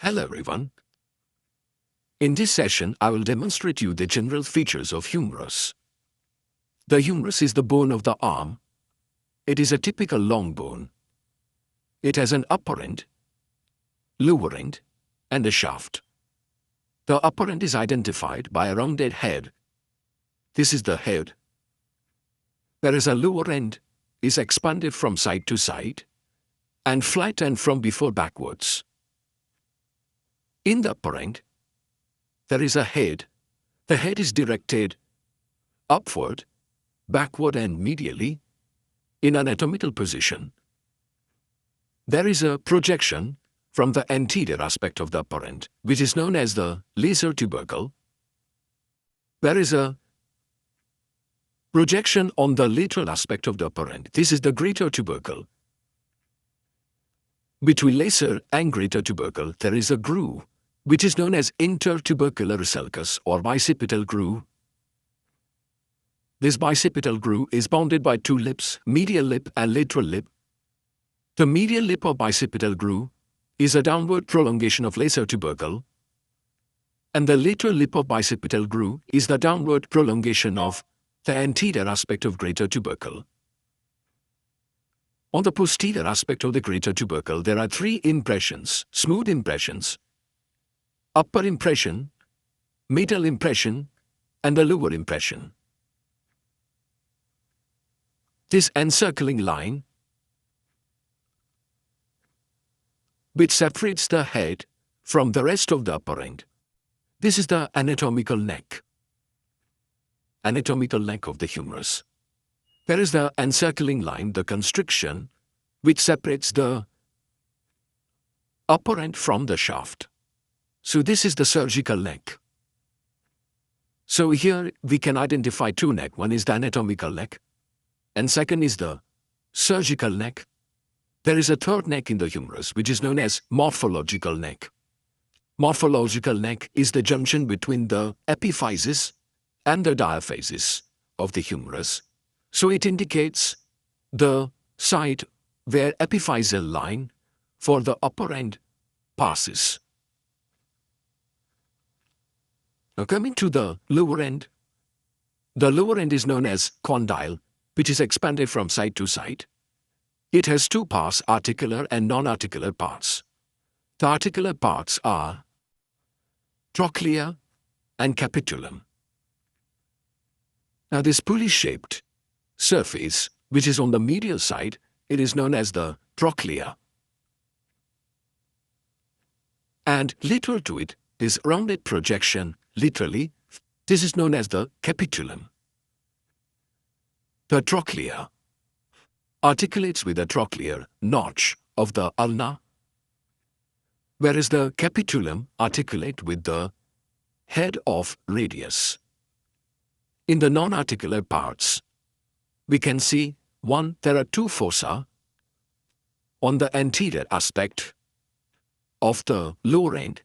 Hello everyone. In this session, I will demonstrate you the general features of humerus. The humerus is the bone of the arm. It is a typical long bone. It has an upper end, lower end, and a shaft. The upper end is identified by a rounded head. This is the head. Whereas a lower end is expanded from side to side and flattened from before backwards. In the upper end, there is a head. The head is directed upward, backward and medially in an anatomical position. There is a projection from the anterior aspect of the upper end, which is known as the lesser tubercle. There is a projection on the lateral aspect of the upper end. This is the greater tubercle. Between lesser and greater tubercle, there is a groove, which is known as intertubercular sulcus or bicipital groove. This bicipital groove is bounded by two lips, medial lip and lateral lip. The medial lip of bicipital groove is a downward prolongation of lesser tubercle, and the lateral lip of bicipital groove is the downward prolongation of the anterior aspect of greater tubercle. On the posterior aspect of the greater tubercle, there are three impressions: smooth impressions, upper impression, middle impression, and a lower impression. This encircling line, which separates the head from the rest of the upper end, this is the anatomical neck. Anatomical neck of the humerus. There is the encircling line, the constriction, which separates the upper end from the shaft. So this is the surgical neck. So here we can identify two necks. One is the anatomical neck, and second is the surgical neck. There is a third neck in the humerus, which is known as morphological neck. Morphological neck is the junction between the epiphysis and the diaphysis of the humerus. So it indicates the site where epiphyseal line for the upper end passes. Now coming to the lower end is known as condyle, which is expanded from side to side. It has two parts, articular and non-articular parts. The articular parts are trochlea and capitulum. Now this pulley-shaped surface, which is on the medial side, it is known as the trochlea. And lateral to it is rounded projection, laterally. This is known as the capitulum. The trochlea articulates with the trochlear notch of the ulna, whereas the capitulum articulate with the head of radius. In the non-articular parts, we can see, one, there are two fossa on the anterior aspect of the lower end.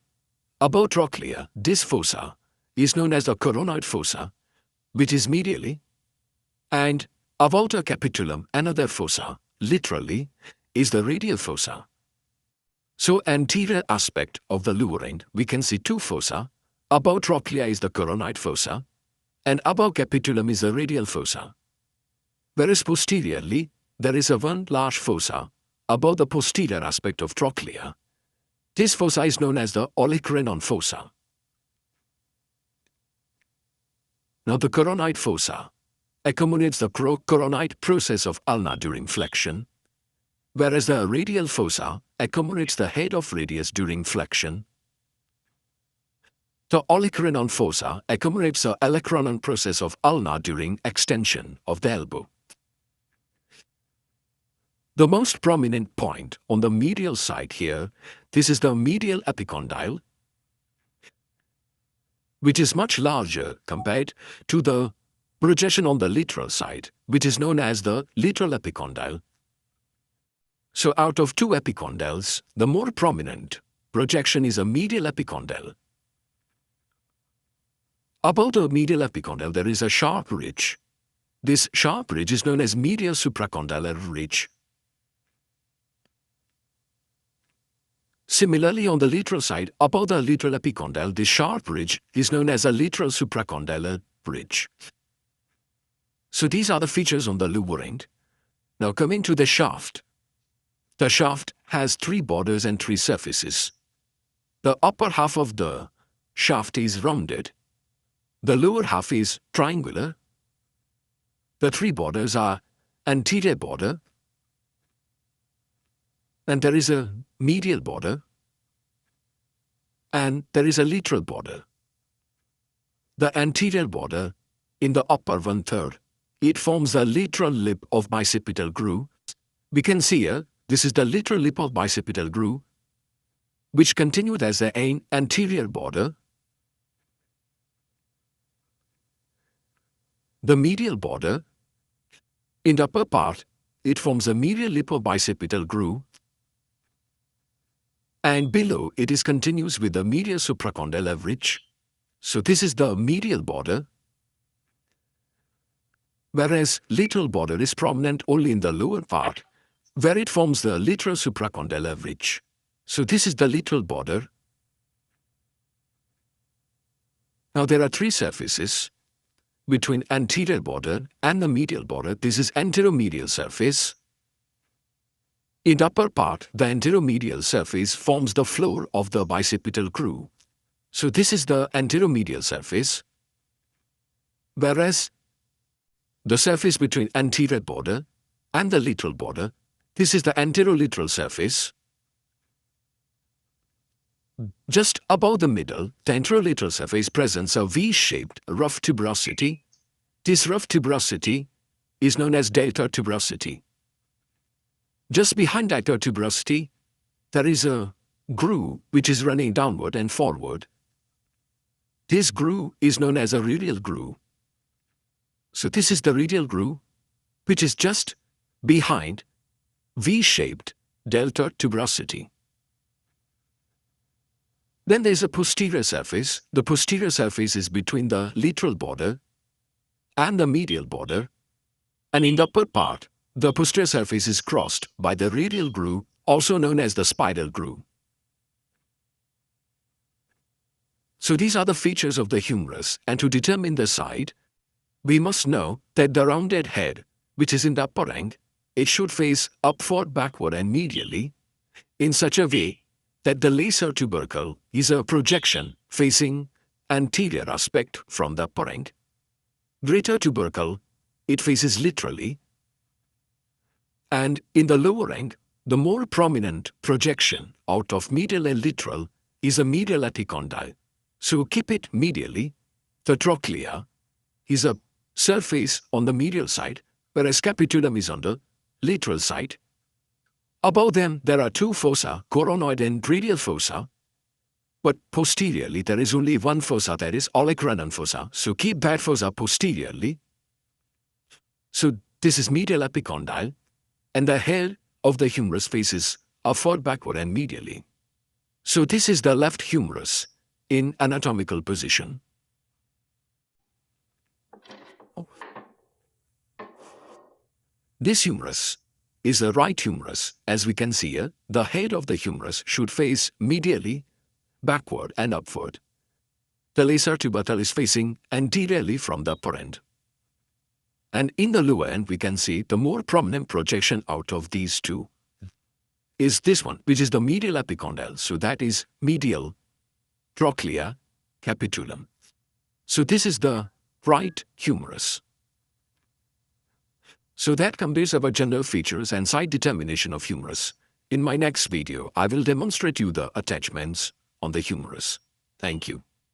Above trochlea, this fossa is known as the coronoid fossa, which is medially, and above the capitulum, another fossa, laterally, is the radial fossa. So anterior aspect of the lower end, we can see two fossa. Above trochlea is the coronoid fossa, and above capitulum is the radial fossa. Whereas posteriorly, there is one large fossa above the posterior aspect of trochlea. This fossa is known as the olecranon fossa. Now the coronoid fossa accommodates the coronoid process of ulna during flexion, whereas the radial fossa accommodates the head of radius during flexion. The olecranon fossa accommodates the olecranon process of ulna during extension of the elbow. The most prominent point on the medial side here, this is the medial epicondyle, which is much larger compared to the projection on the lateral side, which is known as the lateral epicondyle. So out of two epicondyles, the more prominent projection is a medial epicondyle. Above the medial epicondyle, there is a sharp ridge. This sharp ridge is known as medial supracondylar ridge. Similarly, on the lateral side, above the lateral epicondyle, this sharp ridge is known as a lateral supracondylar ridge. So these are the features on the lower end. Now coming to the shaft. The shaft has 3 borders and 3 surfaces. The upper half of the shaft is rounded. The lower half is triangular. The 3 borders are anterior border, and there is a medial border, and there is a lateral border. The anterior border, in the upper 1/3, it forms the lateral lip of bicipital groove. We can see here, this is the lateral lip of bicipital groove, which continued as an anterior border. The medial border, in the upper part, it forms a medial lip of bicipital groove, and below it is continuous with the medial supracondylar ridge. So this is the medial border, whereas lateral border is prominent only in the lower part, where it forms the lateral supracondylar ridge. So this is the lateral border. Now there are 3 surfaces between anterior border and the medial border. This is anteromedial surface. In the upper part, the anteromedial surface forms the floor of the bicipital groove. So this is the anteromedial surface, whereas the surface between anterior border and the lateral border, this is the anterolateral surface. Just above the middle, the anterolateral surface presents a V-shaped rough tuberosity. This rough tuberosity is known as delta tuberosity. Just behind delta tuberosity, there is a groove which is running downward and forward. This groove is known as a radial groove. So this is the radial groove, which is just behind V-shaped delta tuberosity. Then there is a posterior surface. The posterior surface is between the lateral border and the medial border, and in the upper part, the posterior surface is crossed by the radial groove, also known as the spiral groove. So these are the features of the humerus, and to determine the side, we must know that the rounded head, which is in the upper end, it should face upward, backward, and medially in such a way that the lesser tubercle is a projection facing anterior aspect from the upper end. Greater tubercle, it faces laterally, and in the lower end, the more prominent projection out of medial and lateral is a medial epicondyle. So keep it medially. The trochlea is a surface on the medial side, whereas capitulum is on the lateral side. Above them, there are 2 fossa, coronoid and radial fossa, but posteriorly there is only 1 fossa, that is olecranon fossa. So keep that fossa posteriorly. So this is medial epicondyle, and the head of the humerus faces upward, backward, and medially. So this is the left humerus in anatomical position. This humerus is the right humerus. As we can see here, the head of the humerus should face medially, backward, and upward. The lesser tubercle is facing anteriorly from the upper end. And in the lower end, we can see the more prominent projection out of these 2 is this one, which is the medial epicondyle. So that is medial trochlea capitulum. So this is the right humerus. So that completes our general features and side determination of humerus. In my next video, I will demonstrate you the attachments on the humerus. Thank you.